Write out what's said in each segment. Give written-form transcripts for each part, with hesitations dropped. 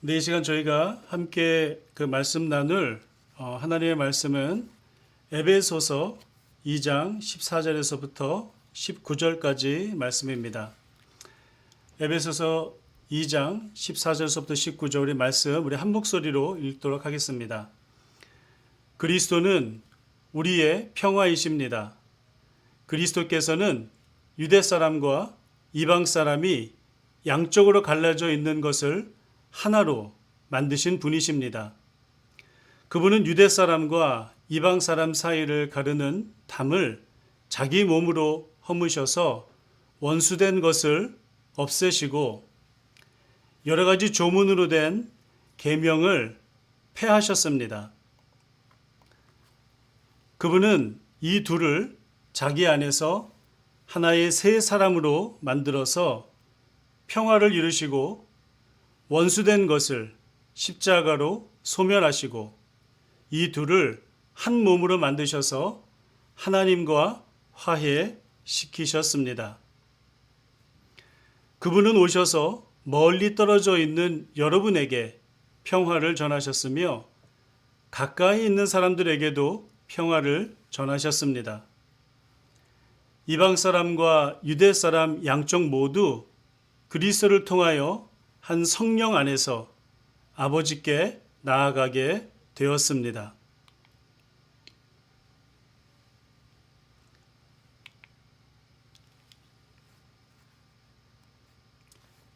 네, 이 시간 저희가 함께 그 말씀 나눌 하나님의 말씀은 에베소서 2장 14절에서부터 19절까지 말씀입니다. 에베소서 2장 14절에서부터 19절의 말씀 우리 한 목소리로 읽도록 하겠습니다. 그리스도는 우리의 평화이십니다. 그리스도께서는 유대 사람과 이방 사람이 양쪽으로 갈라져 있는 것을 하나로 만드신 분이십니다. 그분은 유대 사람과 이방 사람 사이를 가르는 담을 자기 몸으로 허무셔서 원수된 것을 없애시고 여러 가지 조문으로 된 계명을 폐하셨습니다. 그분은 이 둘을 자기 안에서 하나의 새 사람으로 만들어서 평화를 이루시고 원수된 것을 십자가로 소멸하시고 이 둘을 한 몸으로 만드셔서 하나님과 화해시키셨습니다. 그분은 오셔서 멀리 떨어져 있는 여러분에게 평화를 전하셨으며 가까이 있는 사람들에게도 평화를 전하셨습니다. 이방 사람과 유대 사람 양쪽 모두 그리스도를 통하여 한 성령 안에서 아버지께 나아가게 되었습니다.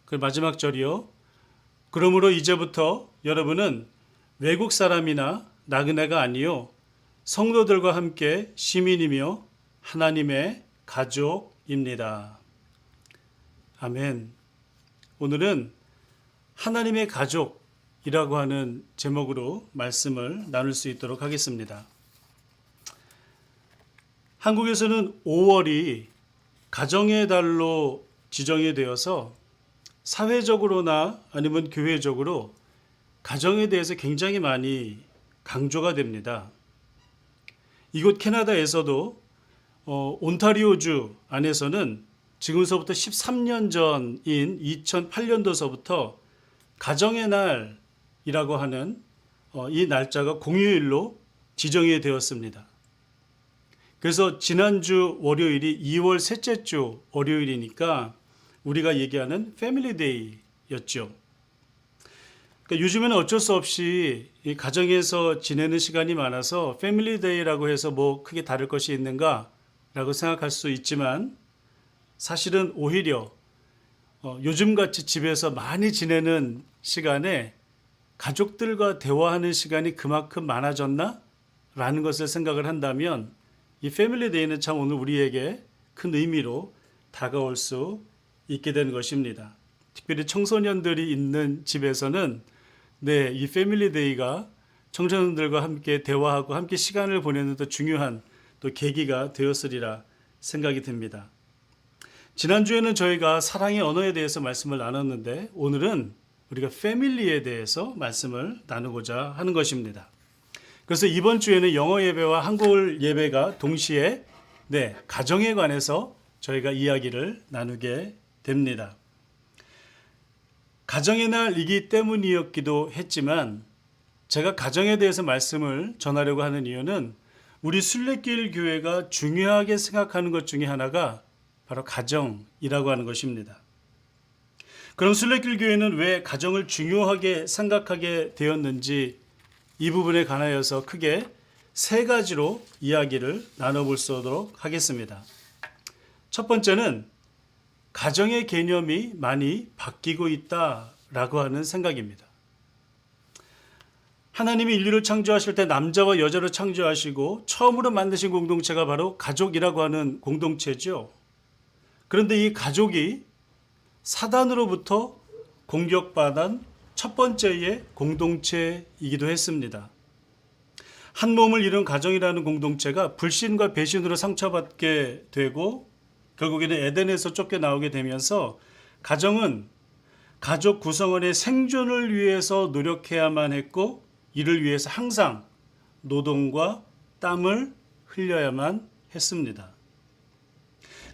그 마지막 절이요. 그러므로 이제부터 여러분은 외국 사람이나 나그네가 아니요 성도들과 함께 시민이며 하나님의 가족입니다. 아멘. 오늘은 하나님의 가족이라고 하는 제목으로 말씀을 나눌 수 있도록 하겠습니다. 한국에서는 5월이 가정의 달로 지정이 되어서 사회적으로나 아니면 교회적으로 가정에 대해서 굉장히 많이 강조가 됩니다. 이곳 캐나다에서도 온타리오주 안에서는 지금서부터 13년 전인 2008년도서부터 가정의 날이라고 하는 이 날짜가 공휴일로 지정이 되었습니다. 그래서 지난주 월요일이 2월 셋째 주 월요일이니까 우리가 얘기하는 패밀리데이였죠. 그러니까 요즘에는 어쩔 수 없이 이 가정에서 지내는 시간이 많아서 패밀리데이라고 해서 뭐 크게 다를 것이 있는가라고 생각할 수 있지만 사실은 오히려 요즘같이 집에서 많이 지내는 시간에 가족들과 대화하는 시간이 그만큼 많아졌나? 라는 것을 생각을 한다면 이 패밀리데이는 참 오늘 우리에게 큰 의미로 다가올 수 있게 된 것입니다. 특별히 청소년들이 있는 집에서는 이 패밀리데이가 청소년들과 함께 대화하고 함께 시간을 보내는 더 중요한 또 계기가 되었으리라 생각이 듭니다. 지난주에는 저희가 사랑의 언어에 대해서 말씀을 나눴는데 오늘은 우리가 패밀리에 대해서 말씀을 나누고자 하는 것입니다. 그래서 이번 주에는 영어 예배와 한국어 예배가 동시에 가정에 관해서 저희가 이야기를 나누게 됩니다. 가정의 날이기 때문이었기도 했지만 제가 가정에 대해서 말씀을 전하려고 하는 이유는 우리 순례길 교회가 중요하게 생각하는 것 중에 하나가 바로 가정이라고 하는 것입니다. 그럼 순례길 교회는 왜 가정을 중요하게 생각하게 되었는지 이 부분에 관하여서 크게 세 가지로 이야기를 나눠볼 수 있도록 하겠습니다. 첫 번째는 가정의 개념이 많이 바뀌고 있다라고 하는 생각입니다. 하나님이 인류를 창조하실 때 남자와 여자로 창조하시고 처음으로 만드신 공동체가 바로 가족이라고 하는 공동체죠. 그런데 이 가족이 사단으로부터 공격받은 첫 번째의 공동체이기도 했습니다. 한 몸을 이룬 가정이라는 공동체가 불신과 배신으로 상처받게 되고 결국에는 에덴에서 쫓겨나오게 되면서 가정은 가족 구성원의 생존을 위해서 노력해야만 했고 이를 위해서 항상 노동과 땀을 흘려야만 했습니다.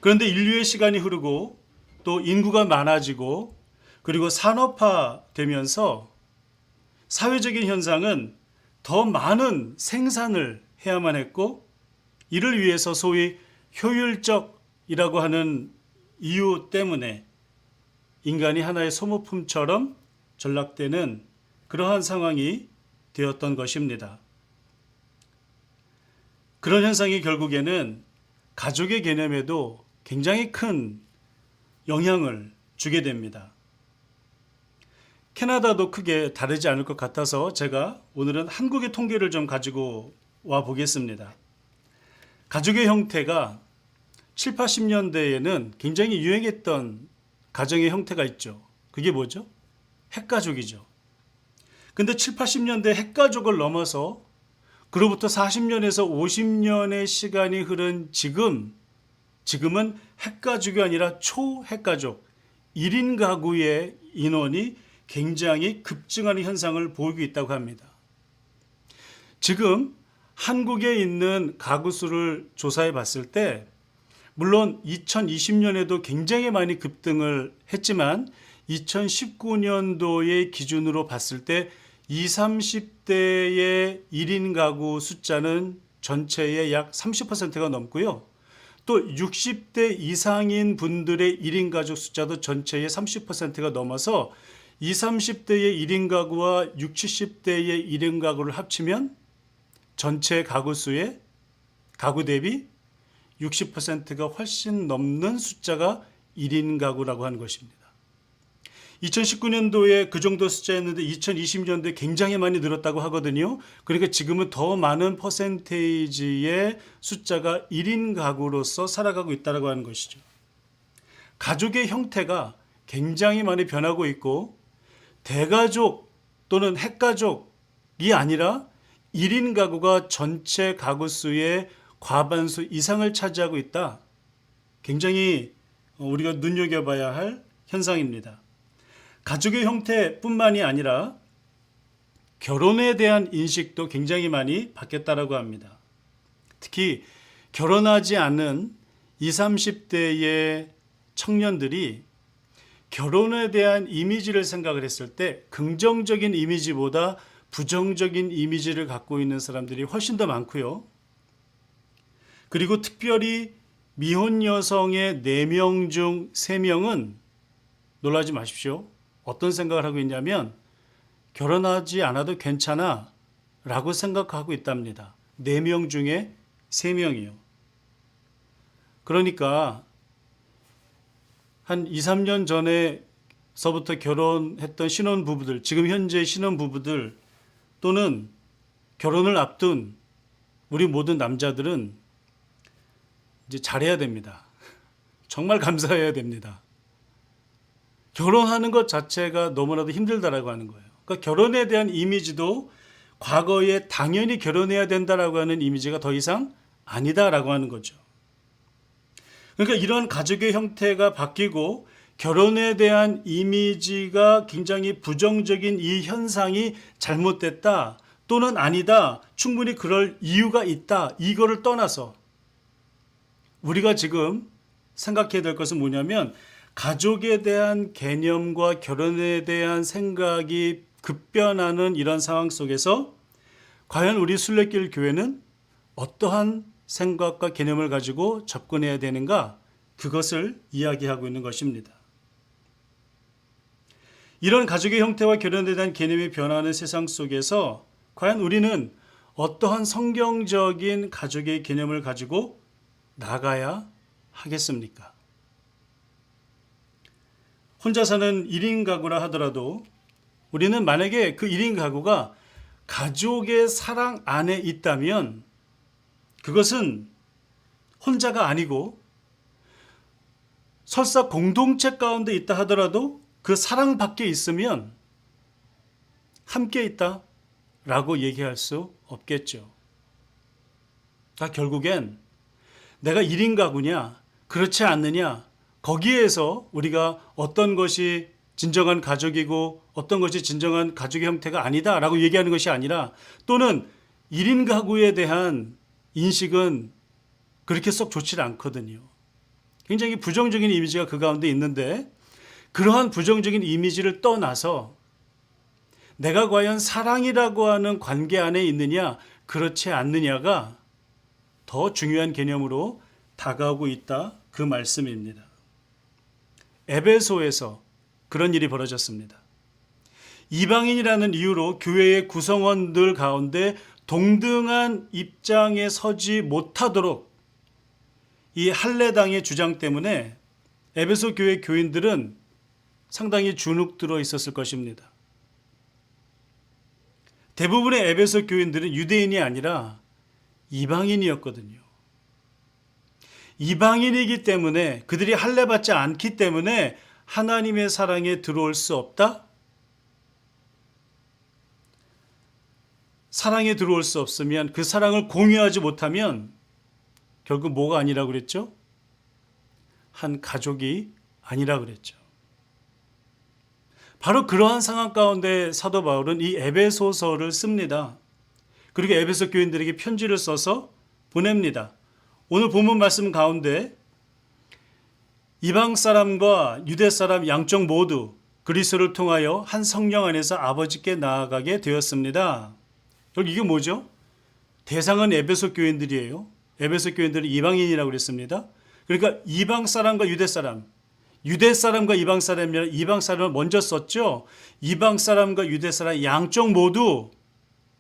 그런데 인류의 시간이 흐르고 또 인구가 많아지고 그리고 산업화되면서 사회적인 현상은 더 많은 생산을 해야만 했고, 이를 위해서 소위 효율적이라고 하는 이유 때문에 인간이 하나의 소모품처럼 전락되는 그러한 상황이 되었던 것입니다. 그런 현상이 결국에는 가족의 개념에도 굉장히 큰 영향을 주게 됩니다. 캐나다도 크게 다르지 않을 것 같아서 제가 오늘은 한국의 통계를 좀 가지고 와 보겠습니다. 가족의 형태가 7, 80년대에는 굉장히 유행했던 가정의 형태가 있죠. 그게 뭐죠? 핵가족이죠. 근데 7, 80년대 핵가족을 넘어서 그로부터 40년에서 50년의 시간이 흐른 지금은 핵가족이 아니라 초핵가족, 1인 가구의 인원이 굉장히 급증하는 현상을 보이고 있다고 합니다. 지금 한국에 있는 가구 수를 조사해 봤을 때 물론 2020년에도 굉장히 많이 급등을 했지만 2019년도의 기준으로 봤을 때 20, 30대의 1인 가구 숫자는 전체의 약 30%가 넘고요. 또 60대 이상인 분들의 1인 가족 숫자도 전체의 30%가 넘어서 20, 30대의 1인 가구와 60, 70대의 1인 가구를 합치면 전체 가구 수의 가구 대비 60%가 훨씬 넘는 숫자가 1인 가구라고 하는 것입니다. 2019년도에 그 정도 숫자였는데 2020년도에 굉장히 많이 늘었다고 하거든요. 그러니까 지금은 더 많은 퍼센테이지의 숫자가 1인 가구로서 살아가고 있다고 하는 것이죠. 가족의 형태가 굉장히 많이 변하고 있고 대가족 또는 핵가족이 아니라 1인 가구가 전체 가구 수의 과반수 이상을 차지하고 있다. 굉장히 우리가 눈여겨봐야 할 현상입니다. 가족의 형태뿐만이 아니라 결혼에 대한 인식도 굉장히 많이 바뀌었다고 합니다. 특히 결혼하지 않은 20, 30대의 청년들이 결혼에 대한 이미지를 생각을 했을 때 긍정적인 이미지보다 부정적인 이미지를 갖고 있는 사람들이 훨씬 더 많고요. 그리고 특별히 미혼 여성의 4명 중 3명은 놀라지 마십시오. 어떤 생각을 하고 있냐면 결혼하지 않아도 괜찮아 라고 생각하고 있답니다. 4명 중에 3명이요. 그러니까 한 2, 3년 전에서부터 결혼했던 신혼부부들, 지금 현재 신혼부부들 또는 결혼을 앞둔 우리 모든 남자들은 이제 잘해야 됩니다. 정말 감사해야 됩니다. 결혼하는 것 자체가 너무나도 힘들다라고 하는 거예요. 그러니까 결혼에 대한 이미지도 과거에 당연히 결혼해야 된다라고 하는 이미지가 더 이상 아니다라고 하는 거죠. 그러니까 이런 가족의 형태가 바뀌고 결혼에 대한 이미지가 굉장히 부정적인 이 현상이 잘못됐다 또는 아니다, 충분히 그럴 이유가 있다, 이거를 떠나서 우리가 지금 생각해야 될 것은 뭐냐면 가족에 대한 개념과 결혼에 대한 생각이 급변하는 이런 상황 속에서 과연 우리 순례길 교회는 어떠한 생각과 개념을 가지고 접근해야 되는가? 그것을 이야기하고 있는 것입니다. 이런 가족의 형태와 결혼에 대한 개념이 변화하는 세상 속에서 과연 우리는 어떠한 성경적인 가족의 개념을 가지고 나가야 하겠습니까? 혼자 사는 1인 가구라 하더라도 우리는 만약에 그 1인 가구가 가족의 사랑 안에 있다면 그것은 혼자가 아니고 설사 공동체 가운데 있다 하더라도 그 사랑 밖에 있으면 함께 있다라고 얘기할 수 없겠죠. 다 결국엔 내가 1인 가구냐 그렇지 않느냐 거기에서 우리가 어떤 것이 진정한 가족이고 어떤 것이 진정한 가족의 형태가 아니다라고 얘기하는 것이 아니라 또는 1인 가구에 대한 인식은 그렇게 썩 좋지 않거든요. 굉장히 부정적인 이미지가 그 가운데 있는데 그러한 부정적인 이미지를 떠나서 내가 과연 사랑이라고 하는 관계 안에 있느냐, 그렇지 않느냐가 더 중요한 개념으로 다가오고 있다, 그 말씀입니다. 에베소에서 그런 일이 벌어졌습니다. 이방인이라는 이유로 교회의 구성원들 가운데 동등한 입장에 서지 못하도록 이 할례당의 주장 때문에 에베소 교회 교인들은 상당히 주눅들어 있었을 것입니다. 대부분의 에베소 교인들은 유대인이 아니라 이방인이었거든요. 이방인이기 때문에, 그들이 할례받지 않기 때문에 하나님의 사랑에 들어올 수 없다? 사랑에 들어올 수 없으면, 그 사랑을 공유하지 못하면 결국 뭐가 아니라고 그랬죠? 한 가족이 아니라 그랬죠. 바로 그러한 상황 가운데 사도 바울은 이 에베소서를 씁니다. 그리고 에베소 교인들에게 편지를 써서 보냅니다. 오늘 본문 말씀 가운데 이방 사람과 유대 사람 양쪽 모두 그리스도를 통하여 한 성령 안에서 아버지께 나아가게 되었습니다. 여기 이게 뭐죠? 대상은 에베소 교인들이에요. 에베소 교인들은 이방인이라고 그랬습니다. 그러니까 이방 사람과 유대 사람, 유대 사람과 이방 사람이라 이방 사람을 먼저 썼죠. 이방 사람과 유대 사람 양쪽 모두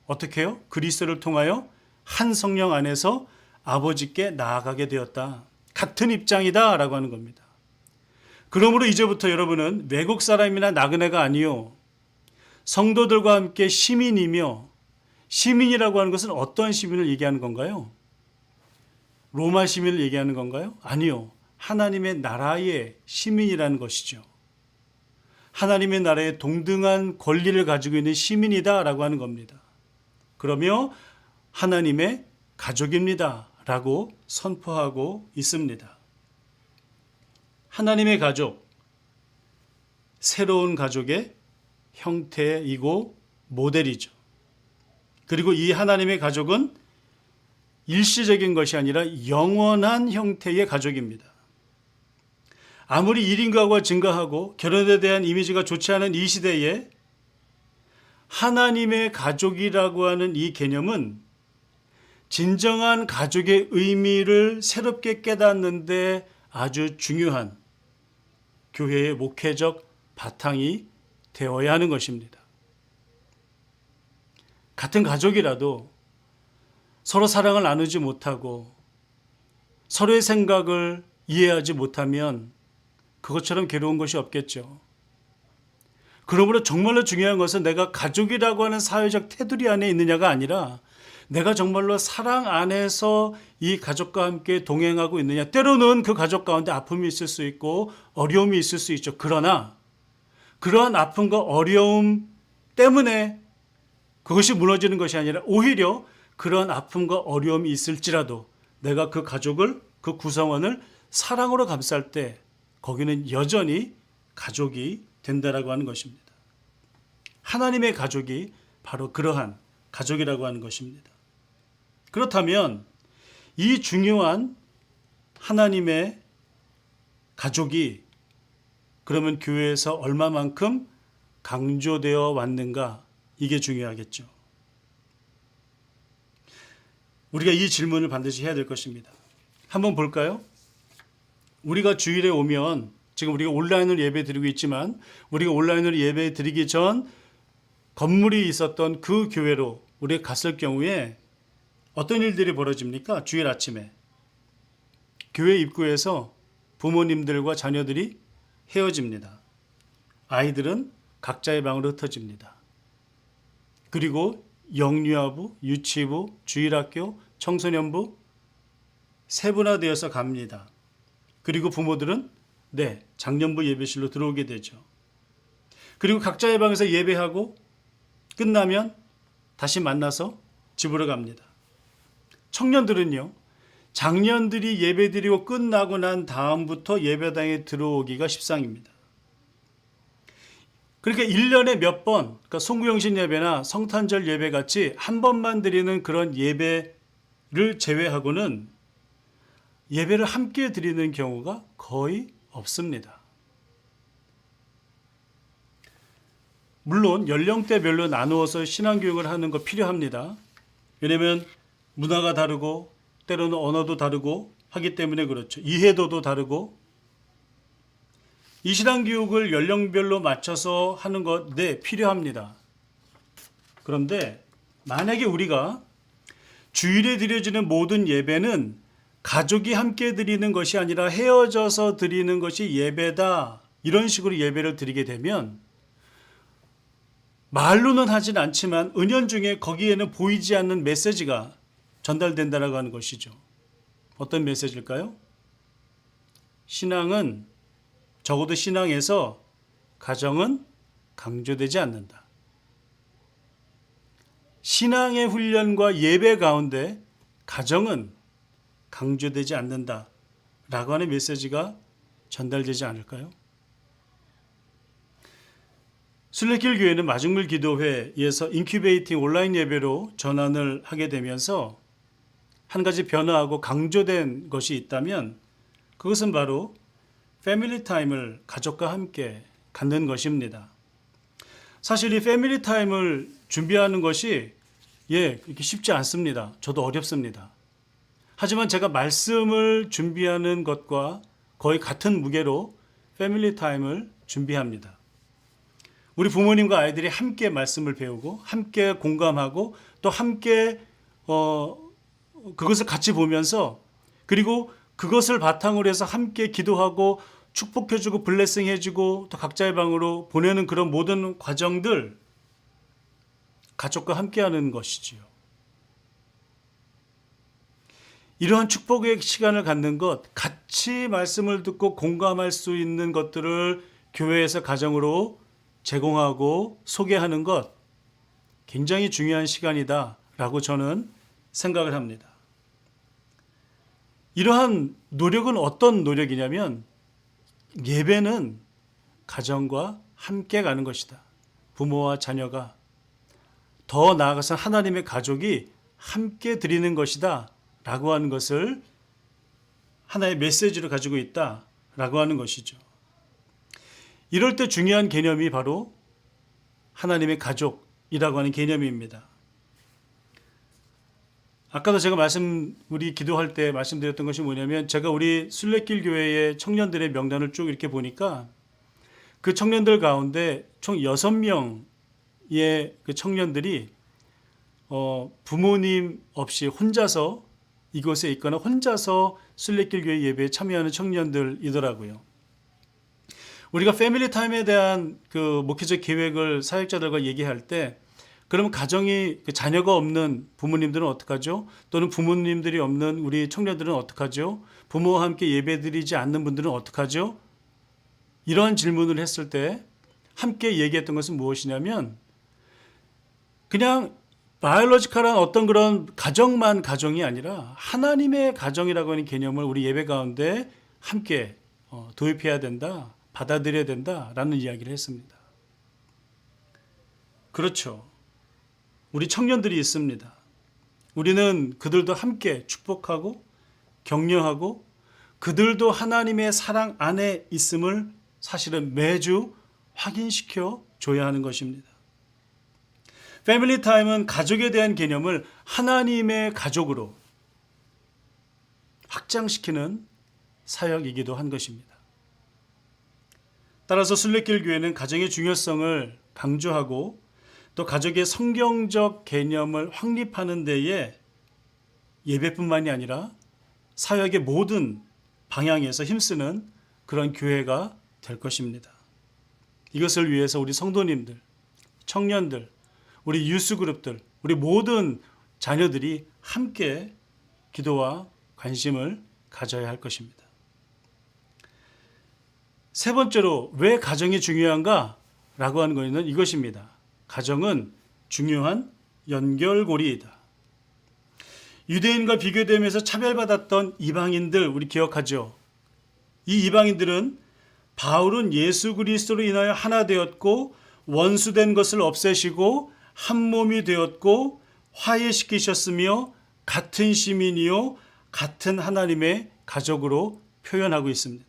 어떻게 해요? 그리스도를 통하여 한 성령 안에서 아버지께 나아가게 되었다. 같은 입장이다 라고 하는 겁니다. 그러므로 이제부터 여러분은 외국 사람이나 나그네가 아니요, 성도들과 함께 시민이며, 시민이라고 하는 것은 어떤 시민을 얘기하는 건가요? 로마 시민을 얘기하는 건가요? 아니요. 하나님의 나라의 시민이라는 것이죠. 하나님의 나라에 동등한 권리를 가지고 있는 시민이다 라고 하는 겁니다. 그러며 하나님의 가족입니다 라고 선포하고 있습니다. 하나님의 가족, 새로운 가족의 형태이고 모델이죠. 그리고 이 하나님의 가족은 일시적인 것이 아니라 영원한 형태의 가족입니다. 아무리 1인 가구가 증가하고 결혼에 대한 이미지가 좋지 않은 이 시대에 하나님의 가족이라고 하는 이 개념은 진정한 가족의 의미를 새롭게 깨닫는데 아주 중요한 교회의 목회적 바탕이 되어야 하는 것입니다. 같은 가족이라도 서로 사랑을 나누지 못하고 서로의 생각을 이해하지 못하면 그것처럼 괴로운 것이 없겠죠. 그러므로 정말로 중요한 것은 내가 가족이라고 하는 사회적 테두리 안에 있느냐가 아니라 내가 정말로 사랑 안에서 이 가족과 함께 동행하고 있느냐. 때로는 그 가족 가운데 아픔이 있을 수 있고 어려움이 있을 수 있죠. 그러나 그러한 아픔과 어려움 때문에 그것이 무너지는 것이 아니라 오히려 그러한 아픔과 어려움이 있을지라도 내가 그 가족을, 그 구성원을 사랑으로 감쌀 때 거기는 여전히 가족이 된다라고 하는 것입니다. 하나님의 가족이 바로 그러한 가족이라고 하는 것입니다. 그렇다면 이 중요한 하나님의 가족이 그러면 교회에서 얼마만큼 강조되어 왔는가, 이게 중요하겠죠. 우리가 이 질문을 반드시 해야 될 것입니다. 한번 볼까요? 우리가 주일에 오면, 지금 우리가 온라인으로 예배 드리고 있지만 우리가 온라인으로 예배 드리기 전 건물이 있었던 그 교회로 우리가 갔을 경우에 어떤 일들이 벌어집니까? 주일 아침에 교회 입구에서 부모님들과 자녀들이 헤어집니다. 아이들은 각자의 방으로 흩어집니다. 그리고 영유아부, 유치부, 주일학교, 청소년부 세분화되어서 갑니다. 그리고 부모들은 장년부 예배실로 들어오게 되죠. 그리고 각자의 방에서 예배하고 끝나면 다시 만나서 집으로 갑니다. 청년들은요, 장년들이 예배드리고 끝나고 난 다음부터 예배당에 들어오기가 십상입니다. 그러니까 1년에 몇 번, 그러니까 송구영신 예배나 성탄절 예배 같이 한 번만 드리는 그런 예배를 제외하고는 예배를 함께 드리는 경우가 거의 없습니다. 물론 연령대별로 나누어서 신앙교육을 하는 거 필요합니다. 왜냐하면 문화가 다르고 때로는 언어도 다르고 하기 때문에 그렇죠. 이해도도 다르고. 이 신앙교육을 연령별로 맞춰서 하는 것, 네, 필요합니다. 그런데 만약에 우리가 주일에 드려지는 모든 예배는 가족이 함께 드리는 것이 아니라 헤어져서 드리는 것이 예배다, 이런 식으로 예배를 드리게 되면 말로는 하진 않지만 은연중에 거기에는 보이지 않는 메시지가 전달된다라고 하는 것이죠. 어떤 메시지일까요? 신앙은, 적어도 신앙에서 가정은 강조되지 않는다. 신앙의 훈련과 예배 가운데 가정은 강조되지 않는다 라고 하는 메시지가 전달되지 않을까요? 순례길 교회는 마중물 기도회에서 인큐베이팅 온라인 예배로 전환을 하게 되면서 한 가지 변화하고 강조된 것이 있다면 그것은 바로 패밀리 타임을 가족과 함께 갖는 것입니다. 사실 이 패밀리 타임을 준비하는 것이 이렇게 쉽지 않습니다. 저도 어렵습니다. 하지만 제가 말씀을 준비하는 것과 거의 같은 무게로 패밀리 타임을 준비합니다. 우리 부모님과 아이들이 함께 말씀을 배우고 함께 공감하고 또 함께 그것을 같이 보면서 그리고 그것을 바탕으로 해서 함께 기도하고 축복해주고 블레싱해주고 또 각자의 방으로 보내는 그런 모든 과정들, 가족과 함께하는 것이지요. 이러한 축복의 시간을 갖는 것, 같이 말씀을 듣고 공감할 수 있는 것들을 교회에서 가정으로 제공하고 소개하는 것, 굉장히 중요한 시간이다라고 저는 생각을 합니다. 이러한 노력은 어떤 노력이냐면 예배는 가정과 함께 가는 것이다. 부모와 자녀가, 더 나아가서 하나님의 가족이 함께 드리는 것이다 라고 하는 것을 하나의 메시지로 가지고 있다 라고 하는 것이죠. 이럴 때 중요한 개념이 바로 하나님의 가족이라고 하는 개념입니다. 아까도 제가 우리 기도할 때 말씀드렸던 것이 뭐냐면, 제가 우리 순례길 교회의 청년들의 명단을 쭉 이렇게 보니까 그 청년들 가운데 총 6명의 그 청년들이 부모님 없이 혼자서 이곳에 있거나 혼자서 순례길 교회 예배에 참여하는 청년들이더라고요. 우리가 패밀리 타임에 대한 그 목회적 계획을 사역자들과 얘기할 때, 그러면 가정이 자녀가 없는 부모님들은 어떡하죠? 또는 부모님들이 없는 우리 청년들은 어떡하죠? 부모와 함께 예배드리지 않는 분들은 어떡하죠? 이러한 질문을 했을 때 함께 얘기했던 것은 무엇이냐면, 그냥 바이올로지컬한 어떤 그런 가정만 가정이 아니라 하나님의 가정이라고 하는 개념을 우리 예배 가운데 함께 도입해야 된다, 받아들여야 된다라는 이야기를 했습니다. 그렇죠. 우리 청년들이 있습니다. 우리는 그들도 함께 축복하고 격려하고 그들도 하나님의 사랑 안에 있음을 사실은 매주 확인시켜 줘야 하는 것입니다. 패밀리 타임은 가족에 대한 개념을 하나님의 가족으로 확장시키는 사역이기도 한 것입니다. 따라서 순례길 교회는 가정의 중요성을 강조하고 또 가족의 성경적 개념을 확립하는 데에 예배뿐만이 아니라 사역의 모든 방향에서 힘쓰는 그런 교회가 될 것입니다. 이것을 위해서 우리 성도님들, 청년들, 우리 유스그룹들, 우리 모든 자녀들이 함께 기도와 관심을 가져야 할 것입니다. 세 번째로 왜 가정이 중요한가? 라고 하는 것은 이것입니다. 가정은 중요한 연결고리이다. 유대인과 비교되면서 차별받았던 이방인들 우리 기억하죠? 이 이방인들은 바울은 예수 그리스도로 인하여 하나 되었고 원수된 것을 없애시고 한 몸이 되었고 화해시키셨으며 같은 시민이요 같은 하나님의 가족으로 표현하고 있습니다.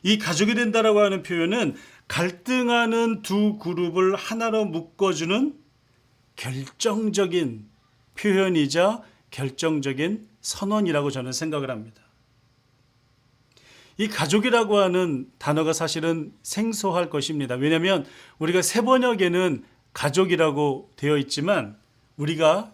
이 가족이 된다라고 하는 표현은 갈등하는 두 그룹을 하나로 묶어주는 결정적인 표현이자 결정적인 선언이라고 저는 생각을 합니다. 이 가족이라고 하는 단어가 사실은 생소할 것입니다. 왜냐하면 우리가 새번역에는 가족이라고 되어 있지만 우리가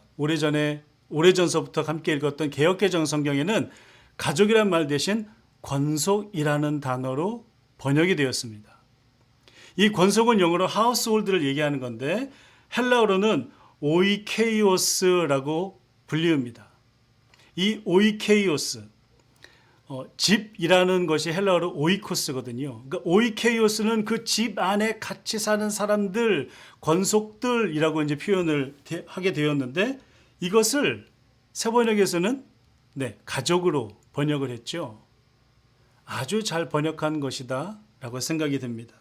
오래전서부터 함께 읽었던 개역개정 성경에는 가족이란 말 대신 권속이라는 단어로 번역이 되었습니다. 이 권속은 영어로 하우스홀드를 얘기하는 건데 헬라어로는 오이케이오스라고 불리웁니다. 이 오이케이오스, 집이라는 것이 헬라어로 오이코스거든요. 그러니까 오이케이오스는 그 집 안에 같이 사는 사람들, 권속들이라고 이제 표현을 하게 되었는데 이것을 새번역에서는 가족으로 번역을 했죠. 아주 잘 번역한 것이다 라고 생각이 듭니다.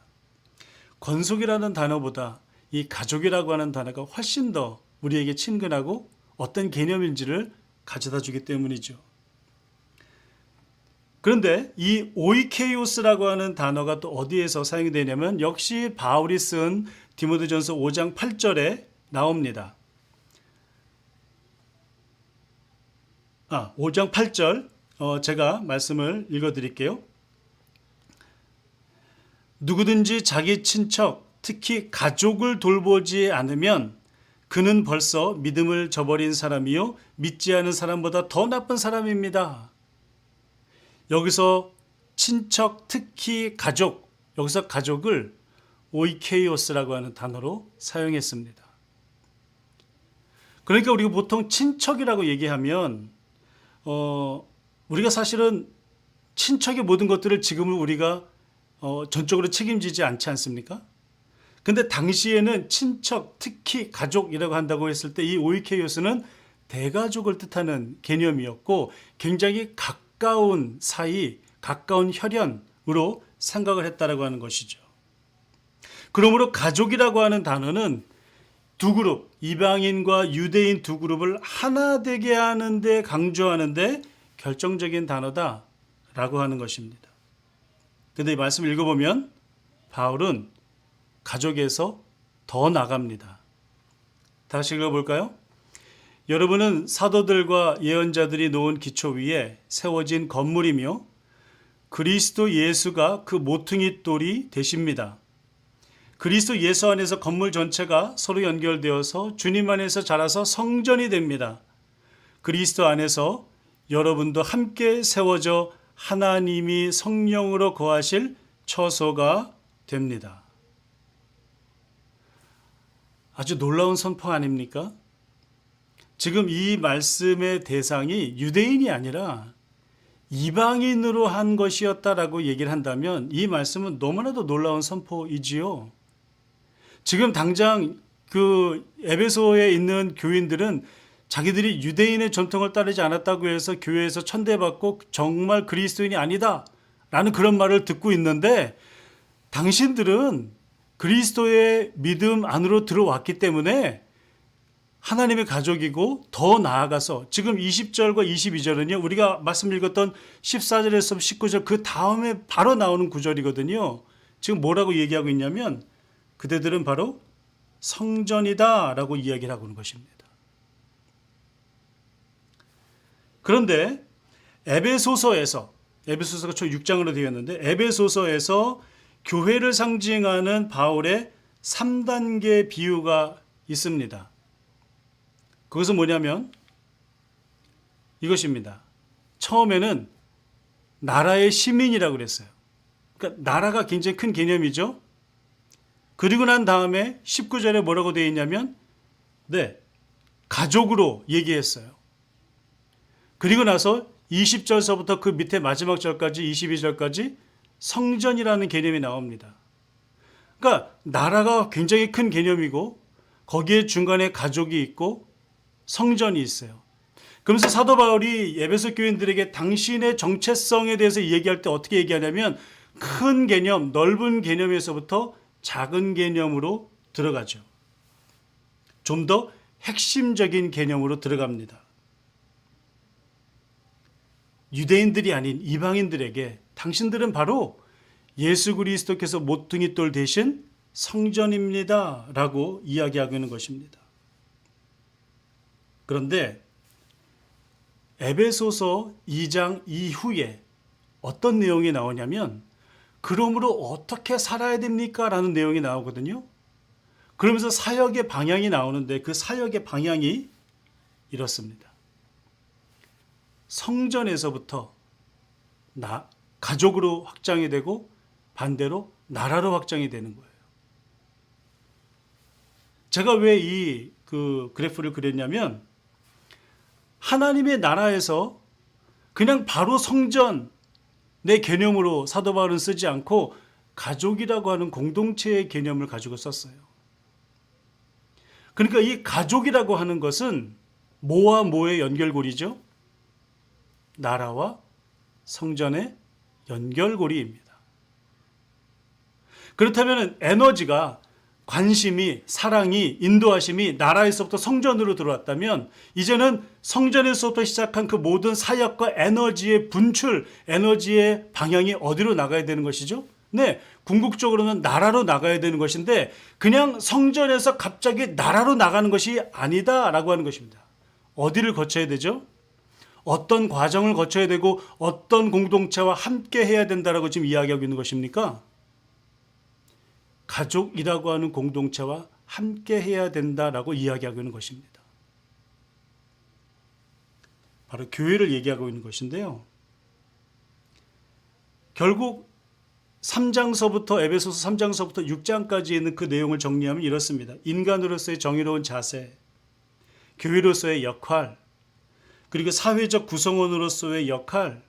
권속이라는 단어보다 이 가족이라고 하는 단어가 훨씬 더 우리에게 친근하고 어떤 개념인지를 가져다 주기 때문이죠. 그런데 이 오이케이오스라고 하는 단어가 또 어디에서 사용이 되냐면 역시 바울이 쓴 디모데전서 5장 8절에 나옵니다. 5장 8절 제가 말씀을 읽어드릴게요. 누구든지 자기 친척, 특히 가족을 돌보지 않으면 그는 벌써 믿음을 저버린 사람이요 믿지 않은 사람보다 더 나쁜 사람입니다. 여기서 친척, 특히 가족, 여기서 가족을 오이케이오스라고 하는 단어로 사용했습니다. 그러니까 우리가 보통 친척이라고 얘기하면 우리가 사실은 친척의 모든 것들을 지금은 우리가 전적으로 책임지지 않지 않습니까? 근데 당시에는 친척, 특히 가족이라고 한다고 했을 때 이 오이케이오스는 대가족을 뜻하는 개념이었고 굉장히 가까운 사이, 가까운 혈연으로 생각을 했다라고 하는 것이죠. 그러므로 가족이라고 하는 단어는 두 그룹, 이방인과 유대인 두 그룹을 하나 되게 하는데 강조하는데 결정적인 단어다라고 하는 것입니다. 그런데 이 말씀을 읽어보면 바울은 가족에서 더 나갑니다. 다시 읽어볼까요? 여러분은 사도들과 예언자들이 놓은 기초 위에 세워진 건물이며 그리스도 예수가 그 모퉁이 돌이 되십니다. 그리스도 예수 안에서 건물 전체가 서로 연결되어서 주님 안에서 자라서 성전이 됩니다. 그리스도 안에서 여러분도 함께 세워져 하나님이 성령으로 거하실 처소가 됩니다. 아주 놀라운 선포 아닙니까? 지금 이 말씀의 대상이 유대인이 아니라 이방인으로 한 것이었다라고 얘기를 한다면 이 말씀은 너무나도 놀라운 선포이지요. 지금 당장 그 에베소에 있는 교인들은 자기들이 유대인의 전통을 따르지 않았다고 해서 교회에서 천대받고 정말 그리스도인이 아니다 라는 그런 말을 듣고 있는데 당신들은 그리스도의 믿음 안으로 들어왔기 때문에 하나님의 가족이고 더 나아가서 지금 20절과 22절은요 우리가 말씀 읽었던 14절에서 19절 그 다음에 바로 나오는 구절이거든요. 지금 뭐라고 얘기하고 있냐면 그대들은 바로 성전이다 라고 이야기를 하고 있는 것입니다. 그런데 에베소서가 총 6장으로 되어 있는데 에베소서에서 교회를 상징하는 바울의 3단계 비유가 있습니다. 그것은 뭐냐면 이것입니다. 처음에는 나라의 시민이라고 그랬어요. 그러니까 나라가 굉장히 큰 개념이죠. 그리고 난 다음에 19절에 뭐라고 되어 있냐면 가족으로 얘기했어요. 그리고 나서 20절서부터 그 밑에 마지막 절까지 22절까지 성전이라는 개념이 나옵니다. 그러니까 나라가 굉장히 큰 개념이고 거기에 중간에 가족이 있고 성전이 있어요. 그러면서 사도 바울이 에베소 교인들에게 당신의 정체성에 대해서 얘기할 때 어떻게 얘기하냐면 큰 개념, 넓은 개념에서부터 작은 개념으로 들어가죠. 좀 더 핵심적인 개념으로 들어갑니다. 유대인들이 아닌 이방인들에게 당신들은 바로 예수 그리스도께서 모퉁이 돌 대신 성전입니다 라고 이야기하고 있는 것입니다. 그런데 에베소서 2장 이후에 어떤 내용이 나오냐면 그러므로 어떻게 살아야 됩니까? 라는 내용이 나오거든요. 그러면서 사역의 방향이 나오는데 그 사역의 방향이 이렇습니다. 성전에서부터 가족으로 확장이 되고 반대로 나라로 확장이 되는 거예요. 제가 왜 이 그래프를 그렸냐면 하나님의 나라에서 그냥 바로 성전 내 개념으로 사도 바울은 쓰지 않고 가족이라고 하는 공동체의 개념을 가지고 썼어요. 그러니까 이 가족이라고 하는 것은 뭐와 뭐의 연결고리죠? 나라와 성전의 연결고리입니다. 그렇다면 에너지가 관심이, 사랑이, 인도하심이 나라에서부터 성전으로 들어왔다면 이제는 성전에서부터 시작한 그 모든 사역과 에너지의 분출, 에너지의 방향이 어디로 나가야 되는 것이죠? 네, 궁극적으로는 나라로 나가야 되는 것인데 그냥 성전에서 갑자기 나라로 나가는 것이 아니다라고 하는 것입니다. 어디를 거쳐야 되죠? 어떤 과정을 거쳐야 되고 어떤 공동체와 함께 해야 된다라고 지금 이야기하고 있는 것입니까? 가족이라고 하는 공동체와 함께 해야 된다라고 이야기하고 있는 것입니다. 바로 교회를 얘기하고 있는 것인데요. 결국 3장서부터 에베소서 3장서부터 6장까지 있는 그 내용을 정리하면 이렇습니다. 인간으로서의 정의로운 자세, 교회로서의 역할, 그리고 사회적 구성원으로서의 역할,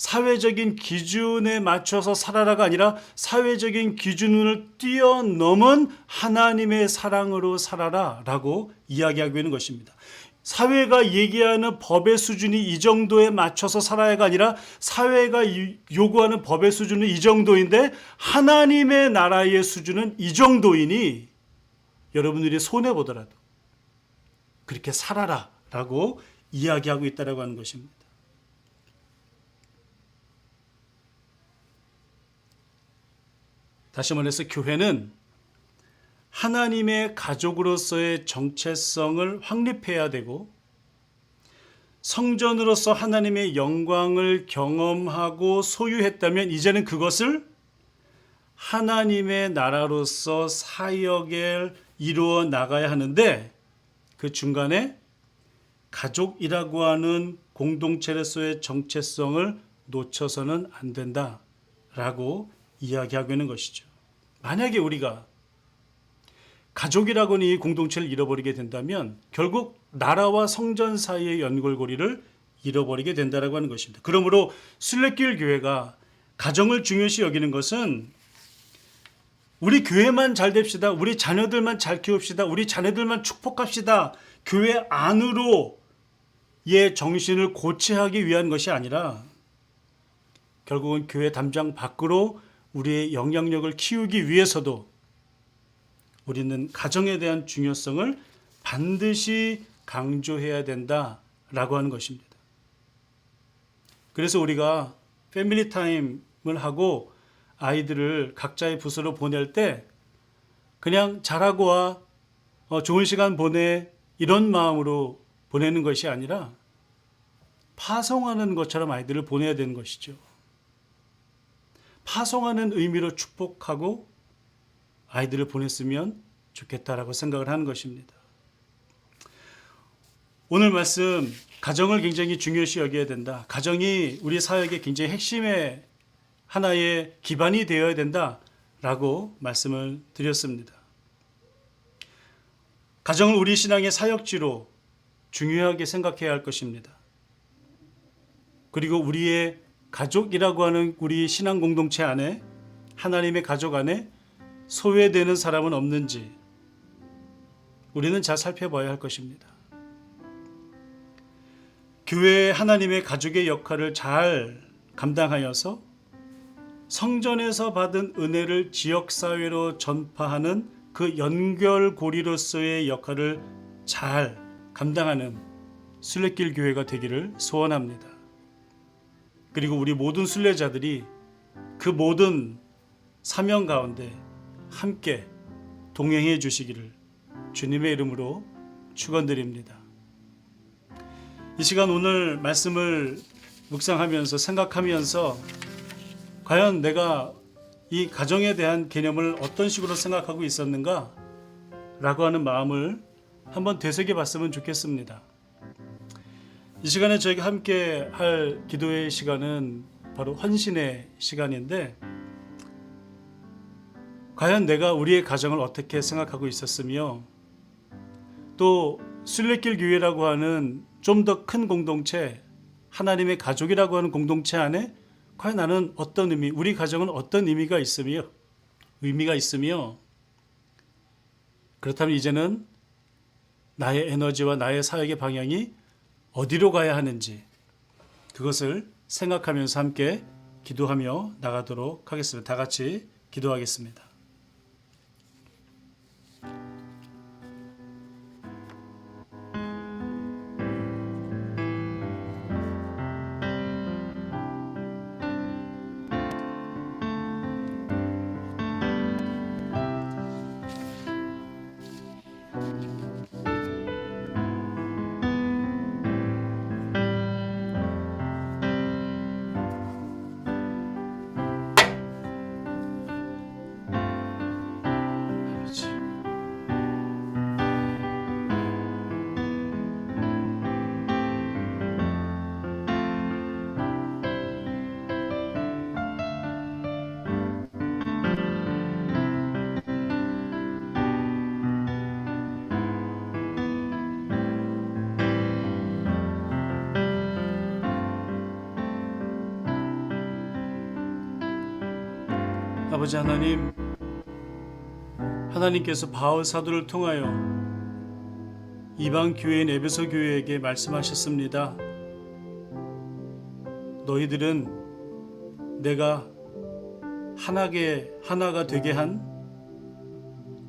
사회적인 기준에 맞춰서 살아라가 아니라 사회적인 기준을 뛰어넘은 하나님의 사랑으로 살아라 라고 이야기하고 있는 것입니다. 사회가 얘기하는 법의 수준이 이 정도에 맞춰서 살아야가 아니라 사회가 요구하는 법의 수준은 이 정도인데 하나님의 나라의 수준은 이 정도이니 여러분들이 손해보더라도 그렇게 살아라 라고 이야기하고 있다고 하는 것입니다. 다시 말해서 교회는 하나님의 가족으로서의 정체성을 확립해야 되고 성전으로서 하나님의 영광을 경험하고 소유했다면 이제는 그것을 하나님의 나라로서 사역을 이루어 나가야 하는데 그 중간에 가족이라고 하는 공동체로서의 정체성을 놓쳐서는 안 된다라고 이야기하고 있는 것이죠. 만약에 우리가 가족이라고 하는 이 공동체를 잃어버리게 된다면 결국 나라와 성전 사이의 연결고리를 잃어버리게 된다라고 하는 것입니다. 그러므로 순례길 교회가 가정을 중요시 여기는 것은 우리 교회만 잘 됩시다. 우리 자녀들만 잘 키웁시다. 우리 자녀들만 축복합시다. 교회 안으로의 정신을 고취하기 위한 것이 아니라 결국은 교회 담장 밖으로 우리의 영향력을 키우기 위해서도 우리는 가정에 대한 중요성을 반드시 강조해야 된다라고 하는 것입니다. 그래서 우리가 패밀리 타임을 하고 아이들을 각자의 부서로 보낼 때 그냥 잘하고 와, 좋은 시간 보내 이런 마음으로 보내는 것이 아니라 파송하는 것처럼 아이들을 보내야 되는 것이죠. 파송하는 의미로 축복하고 아이들을 보냈으면 좋겠다라고 생각을 하는 것입니다. 오늘 말씀 가정을 굉장히 중요시 여겨야 된다. 가정이 우리 사역의 굉장히 핵심의 하나의 기반이 되어야 된다라고 말씀을 드렸습니다. 가정을 우리 신앙의 사역지로 중요하게 생각해야 할 것입니다. 그리고 우리의 가족이라고 하는 우리 신앙 공동체 안에 하나님의 가족 안에 소외되는 사람은 없는지 우리는 잘 살펴봐야 할 것입니다. 교회의 하나님의 가족의 역할을 잘 감당하여서 성전에서 받은 은혜를 지역사회로 전파하는 그 연결고리로서의 역할을 잘 감당하는 순례길 교회가 되기를 소원합니다. 그리고 우리 모든 순례자들이 그 모든 사명 가운데 함께 동행해 주시기를 주님의 이름으로 축원드립니다. 이 시간 오늘 말씀을 묵상하면서 생각하면서 과연 내가 이 가정에 대한 개념을 어떤 식으로 생각하고 있었는가 라고 하는 마음을 한번 되새겨 봤으면 좋겠습니다. 이 시간에 저희가 함께 할 기도의 시간은 바로 헌신의 시간인데, 과연 내가 우리의 가정을 어떻게 생각하고 있었으며, 또 순례길 교회라고 하는 좀 더 큰 공동체, 하나님의 가족이라고 하는 공동체 안에 과연 나는 어떤 의미, 우리 가정은 어떤 의미가 있으며 그렇다면 이제는 나의 에너지와 나의 사역의 방향이 어디로 가야 하는지 그것을 생각하면서 함께 기도하며 나가도록 하겠습니다. 다 같이 기도하겠습니다. 아버지 하나님, 하나님께서 바울 사도를 통하여 이방 교회인 에베소 교회에게 말씀하셨습니다. 너희들은 내가 하나가 되게 한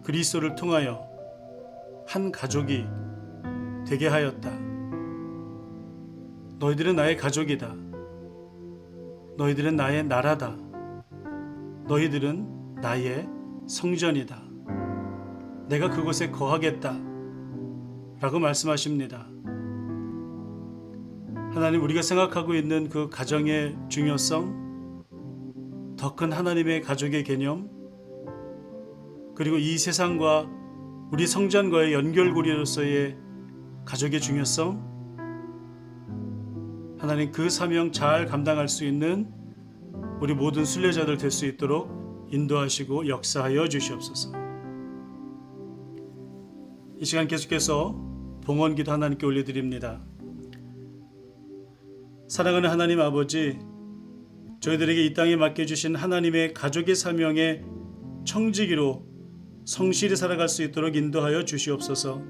그리스도를 통하여 한 가족이 되게 하였다. 너희들은 나의 가족이다. 너희들은 나의 나라다. 너희들은 나의 성전이다. 내가 그곳에 거하겠다 라고 말씀하십니다. 하나님, 우리가 생각하고 있는 그 가정의 중요성, 더 큰 하나님의 가족의 개념, 그리고 이 세상과 우리 성전과의 연결고리로서의 가족의 중요성, 하나님 그 사명 잘 감당할 수 있는 우리 모든 순례자들 될 수 있도록 인도하시고 역사하여 주시옵소서. 이 시간 계속해서 봉헌기도 하나님께 올려드립니다. 사랑하는 하나님 아버지, 저희들에게 이 땅에 맡겨주신 하나님의 가족의 사명의 청지기로 성실히 살아갈 수 있도록 인도하여 주시옵소서.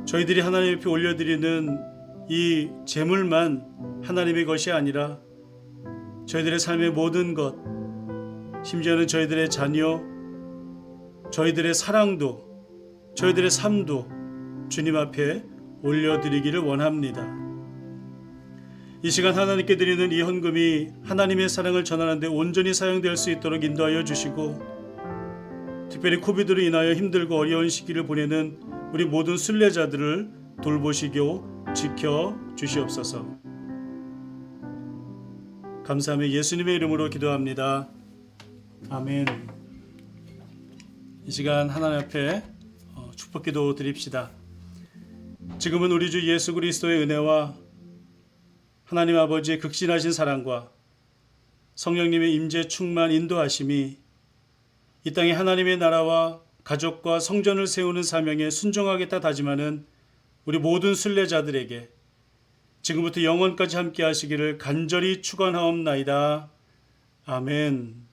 저희들이 하나님 앞에 올려드리는 이 재물만 하나님의 것이 아니라 저희들의 삶의 모든 것, 심지어는 저희들의 자녀, 저희들의 사랑도, 저희들의 삶도 주님 앞에 올려드리기를 원합니다. 이 시간 하나님께 드리는 이 헌금이 하나님의 사랑을 전하는 데 온전히 사용될 수 있도록 인도하여 주시고, 특별히 코비드로 인하여 힘들고 어려운 시기를 보내는 우리 모든 순례자들을 돌보시고 지켜 주시옵소서. 감사하며 예수님의 이름으로 기도합니다. 아멘. 이 시간 하나님 앞에 축복기도 드립시다. 지금은 우리 주 예수 그리스도의 은혜와 하나님 아버지의 극진하신 사랑과 성령님의 임재 충만 인도하심이 이 땅에 하나님의 나라와 가족과 성전을 세우는 사명에 순종하겠다 다짐하는 우리 모든 순례자들에게 지금부터 영원까지 함께 하시기를 간절히 축원하옵나이다. 아멘.